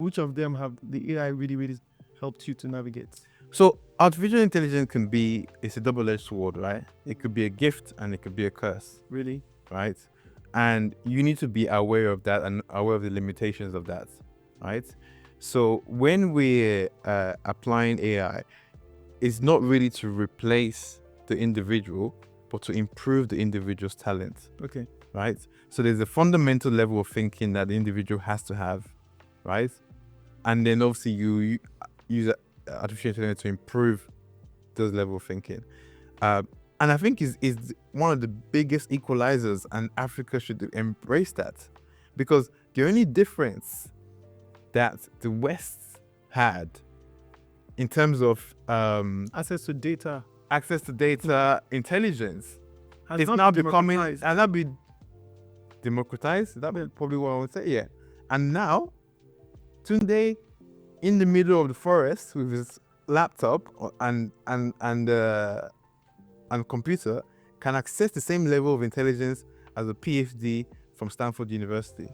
which of them have the AI really, really helped you to navigate? So artificial intelligence it's a double-edged sword, right? It could be a gift and it could be a curse, Really? right? And you need to be aware of that and aware of the limitations of that, right? So when we're applying AI, it's not really to replace the individual, but to improve the individual's talent. Okay. Right? So there's a fundamental level of thinking that the individual has to have, right? And then obviously you use artificial intelligence to improve those level of thinking. And I think is one of the biggest equalizers, and Africa should embrace that, because the only difference that the West had in terms of Access to data intelligence, has it's not now been becoming, democratized. and that be democratized. That be probably what I would say. Yeah. And now, Tunde, in the middle of the forest with his laptop and computer, can access the same level of intelligence as a PhD from Stanford University.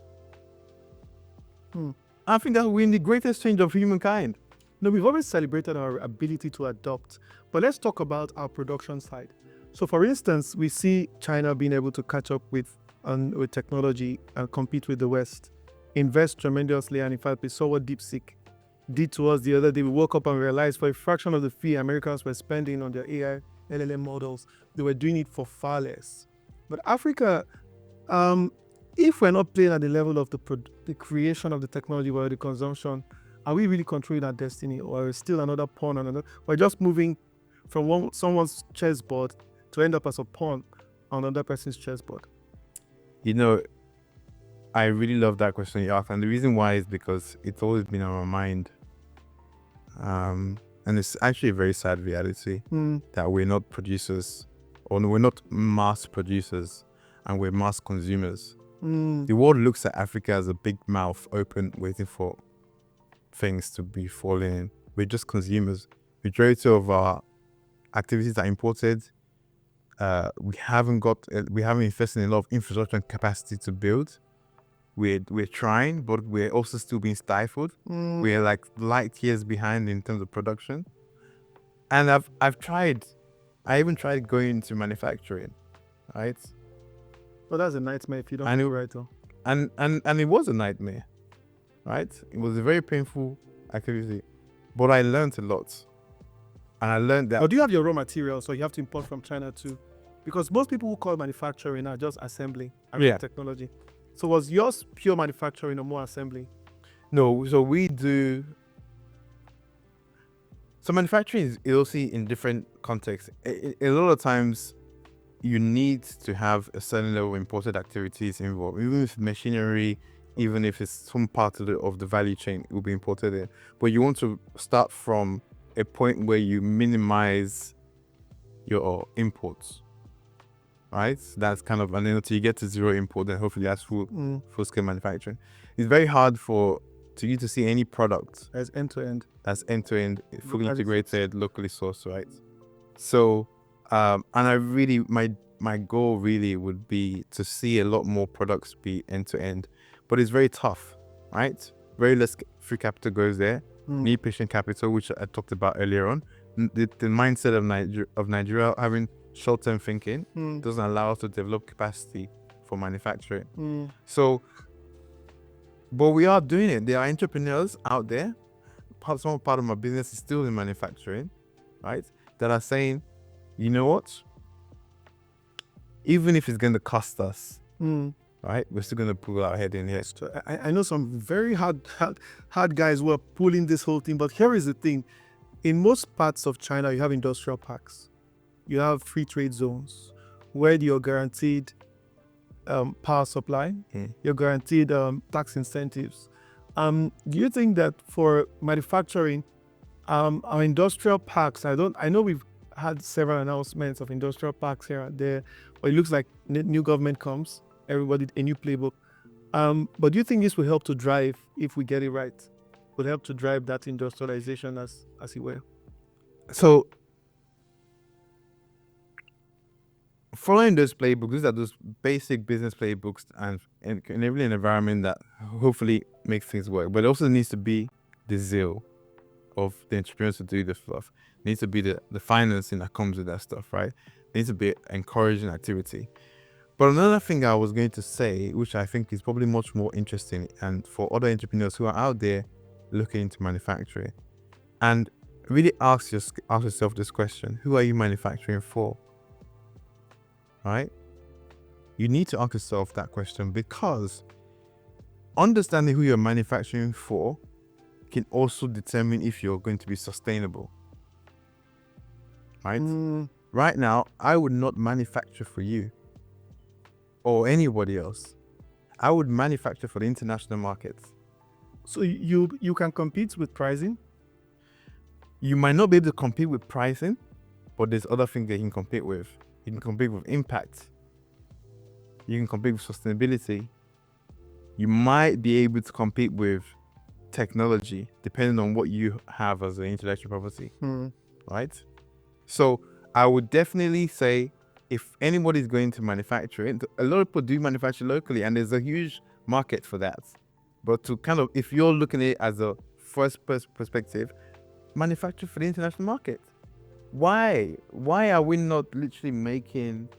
I think that we're in the greatest change of humankind. No, we've always celebrated our ability to adopt, but let's talk about our production side. So, for instance, we see China being able to catch up with technology and compete with the West, invest tremendously, and in fact, we saw what DeepSeek did to us the other day. We woke up and realized for a fraction of the fee Americans were spending on their AI LLM models, they were doing it for far less. But Africa, if we're not playing at the level of the creation of the technology or the consumption, are we really controlling our destiny, or is still another pawn on another? We're just moving from someone's chessboard to end up as a pawn on another person's chessboard. You know, I really love that question you asked, and the reason why is because it's always been on my mind. And it's actually a very sad reality that we're not producers, or we're not mass producers, and we're mass consumers. The world looks at Africa as a big mouth open, waiting for things to be falling in. We're just consumers. Majority of our activities are imported. We haven't invested in a lot of infrastructure and capacity to build. We're trying, but we're also still being stifled. We're like light years behind in terms of production. And I even tried going into manufacturing, right? Well, that's a nightmare if you don't do right though. And it was a nightmare, right? It was a very painful activity, but I learned a lot. And I learned that. Or do you have your raw materials, or you have to import from China too? Because most people who call manufacturing are just assembly technology. So was yours pure manufacturing or more assembly? No, so we do. So manufacturing is also in different contexts. A lot of times, you need to have a certain level of imported activities involved, even if machinery, even if it's some part of the value chain, it will be imported in. But you want to start from a point where you minimize your imports, right? That's kind of, and then until you get to zero import, then hopefully that's full scale manufacturing. It's very hard for you to see any product as end to end. That's end to end, fully integrated, locally sourced, right? So, and I really, my goal really would be to see a lot more products be end to end, but it's very tough, right? Very less free capital goes there. Need patient capital, which I talked about earlier on. The mindset of Nigeria having short-term thinking doesn't allow us to develop capacity for manufacturing. So, but we are doing it. There are entrepreneurs out there. Some part of my business is still in manufacturing, right? That are saying, you know what? Even if it's going to cost us, right? We're still going to pull our head in here. So I know some very hard guys who are pulling this whole thing. But here is the thing. In most parts of China, you have industrial parks. You have free trade zones where you're guaranteed power supply. You're guaranteed tax incentives. Do you think that for manufacturing, our industrial parks, I know we've had several announcements of industrial parks here and there, but it looks like new government comes, everybody a new playbook. But do you think this will help to drive, if we get it right, will help to drive that industrialization as it were? So following those playbooks, these are those basic business playbooks, and enabling an environment that hopefully makes things work. But it also needs to be the zeal of the entrepreneurs to do the stuff. It needs to be the financing that comes with that stuff, right? It needs to be encouraging activity. But another thing I was going to say, which I think is probably much more interesting, and for other entrepreneurs who are out there looking into manufacturing, and really ask yourself this question: who are you manufacturing for? Right? You need to ask yourself that question, because understanding who you're manufacturing for can also determine if you're going to be sustainable. Right? Right now, I would not manufacture for you or anybody else. I would manufacture for the international markets. So you can compete with pricing? You might not be able to compete with pricing, but there's other things that you can compete with. You can compete with impact. You can compete with sustainability. You might be able to compete with technology, depending on what you have as an intellectual property, right? So I would definitely say, if anybody's going to manufacture it, a lot of people do manufacture locally, and there's a huge market for that. But to kind of, if you're looking at it as a first perspective, manufacture for the international market. Why are we not literally making,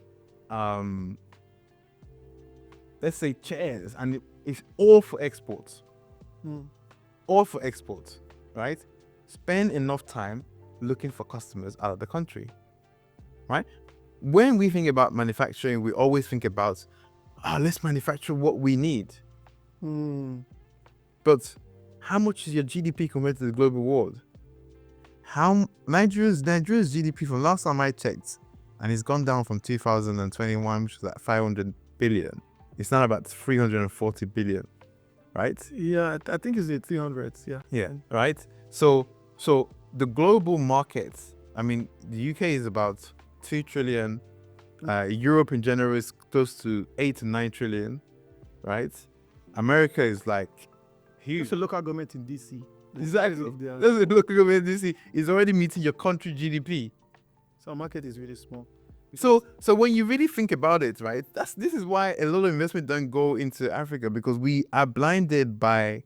let's say, chairs, and it's all for exports? All for exports, right? Spend enough time looking for customers out of the country, right? When we think about manufacturing, we always think about, let's manufacture what we need. But how much is your GDP compared to the global world? How Nigeria's GDP from last time I checked, and it's gone down from 2021, which was like 500 billion. It's now about 340 billion, right? Yeah, I think it's the 300s. Yeah, right. So the global markets, I mean, the UK is about 2 trillion. Europe in general is close to 8 to 9 trillion, right? America is like huge. It's a local government in DC. Exactly. That's a local government in DC is already meeting your country GDP. So our market is really small. So when you really think about it, right, this is why a lot of investment don't go into Africa, because we are blinded by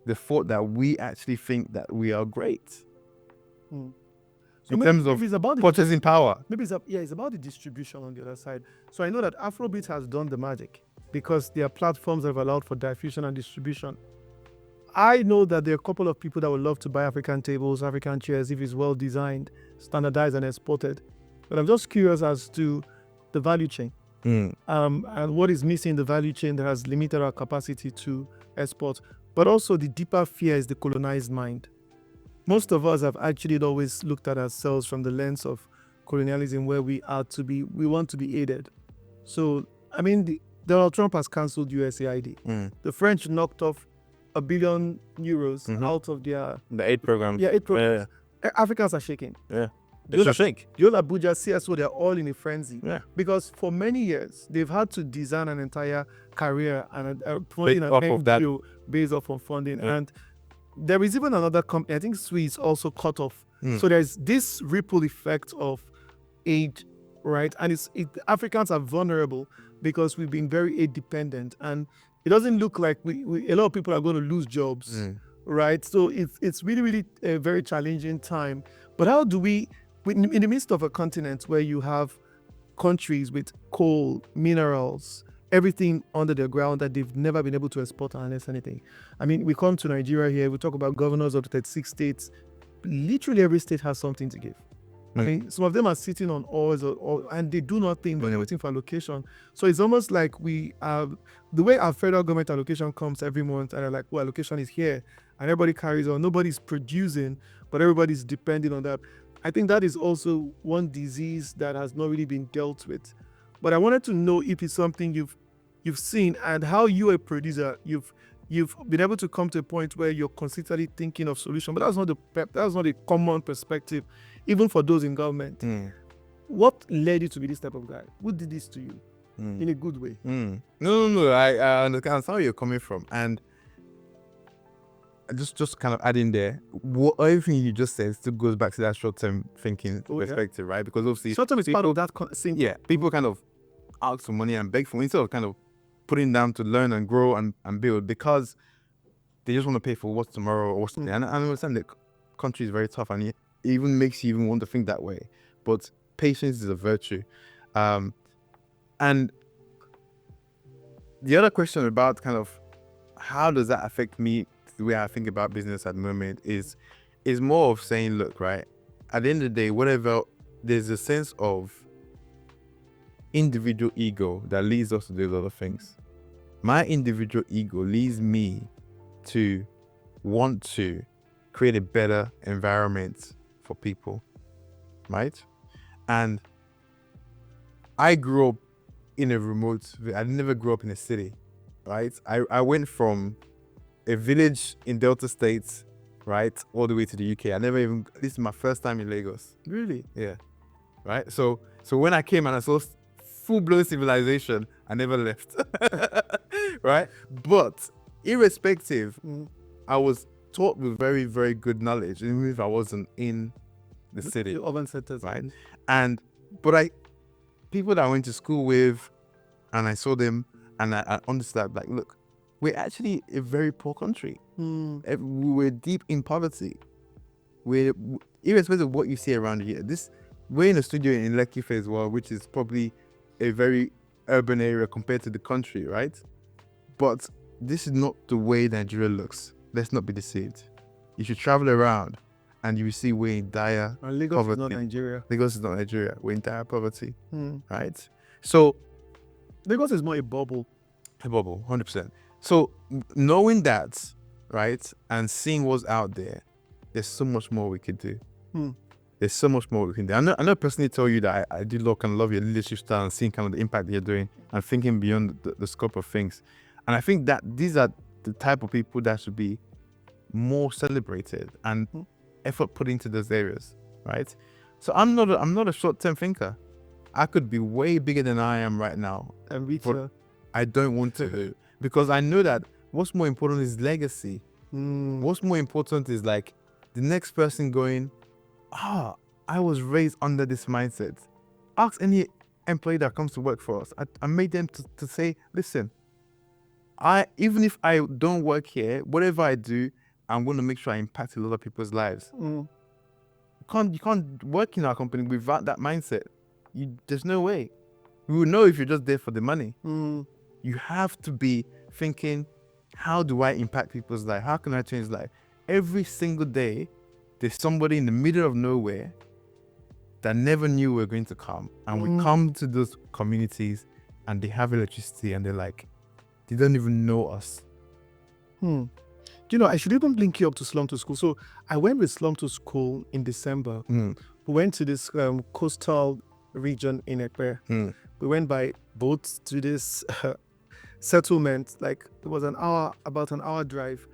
the thought that we actually think that we are great. So in terms of it's about purchasing power. Maybe it's about the distribution on the other side. So I know that Afrobeat has done the magic, because their platforms have allowed for diffusion and distribution. I know that there are a couple of people that would love to buy African tables, African chairs, if it's well designed, standardized, and exported. But I'm just curious as to the value chain. And what is missing in the value chain that has limited our capacity to export. But also the deeper fear is the colonized mind. Most of us have actually always looked at ourselves from the lens of colonialism, where we want to be aided. So, I mean, Donald Trump has cancelled USAID. The French knocked off €1 billion out of the aid program. Yeah, aid program. Yeah. Africans are shaking. Yeah. They should shake. The old Abuja CSO, they're all in a frenzy. Yeah. Because for many years, they've had to design an entire career and based off of funding. Yeah. And there is even another company, I think Swiss, also cut off. So there's this ripple effect of aid, right? And Africans are vulnerable because we've been very aid dependent. And it doesn't look like a lot of people are going to lose jobs, right? So it's really, really a very challenging time. But how do we, in the midst of a continent where you have countries with coal, minerals, everything under the ground that they've never been able to export unless anything. I mean, we come to Nigeria here, we talk about governors of the 36 states. Literally every state has something to give. I mean, some of them are sitting on oils and they do nothing when they're waiting for allocation. So it's almost like we have the way our federal government allocation comes every month, and they're like, well, allocation is here, and everybody carries on. Nobody's producing, but everybody's depending on that. I think that is also one disease that has not really been dealt with. But I wanted to know if it's something you've seen, and how you, a producer, you've been able to come to a point where you're constantly thinking of solution. But that's not a common perspective, even for those in government. What led you to be this type of guy? Who did this to you in a good way? No. I understand where you're coming from, and just kind of adding there, everything you just said still goes back to that short-term thinking perspective, right? Because obviously short-term is part of that people kind of ask for money and beg for instead of kind of putting down to learn and grow and build, because they just want to pay for what's tomorrow or what's today. And I understand that country is very tough, and it even makes you even want to think that way. But patience is a virtue. And the other question about kind of how does that affect me, the way I think about business at the moment, is more of saying, look, right, at the end of the day, whatever, there's a sense of individual ego that leads us to do a lot of things. My individual ego leads me to want to create a better environment for people, right? And I grew up in a remote, I never grew up in a city, right? I went from a village in Delta State, right, all the way to the UK. This is my first time in Lagos. Really? Yeah, right? So when I came and I saw full-blown civilization, I never left, right? But irrespective, I was taught with very, very good knowledge, even if I wasn't in the city. The urban centers, right? But people that I went to school with, and I saw them, and I understood, like, look, we're actually a very poor country. We're deep in poverty. Irrespective of what you see around here, we're in a studio in Lekki as well, which is probably a very urban area compared to the country, right? But this is not the way Nigeria looks. Let's not be deceived. You should travel around and you will see we're in dire Lagos poverty. is not Nigeria. Lagos is not Nigeria. We're in dire poverty, right? So Lagos is more a bubble. A bubble, 100%. So knowing that, right, and seeing what's out there, there's so much more we could do. There's so much more we can do. I know personally tell you that I do love your leadership style and seeing kind of the impact that you're doing and thinking beyond the scope of things. And I think that these are the type of people that should be more celebrated and effort put into those areas, right? So I'm not a short-term thinker. I could be way bigger than I am right now. And but I don't want to, because I know that what's more important is legacy. What's more important is like the next person going, I was raised under this mindset. Ask any employee that comes to work for us. I made them to say, listen, even if I don't work here, whatever I do, I'm going to make sure I impact a lot of people's lives. You can't work in our company without that mindset. There's no way. We will know if you're just there for the money. You have to be thinking, how do I impact people's life? How can I change life? Every single day, there's somebody in the middle of nowhere that never knew we were going to come. And we come to those communities and they have electricity and they're like, they don't even know us. I should even link you up to Slum to School. So I went with Slum to School in December. We went to this coastal region in Ekpe. We went by boat to this settlement. Like, it was about an hour drive.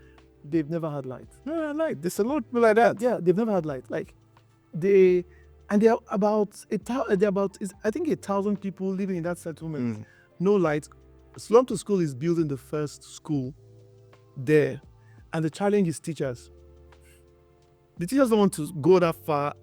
They've never had light. There's a lot of people like that. Yeah, they've never had light. Like, they're about 1,000 people living in that settlement. No light. Slum to School is building the first school there. And the challenge is teachers. The teachers don't want to go that far.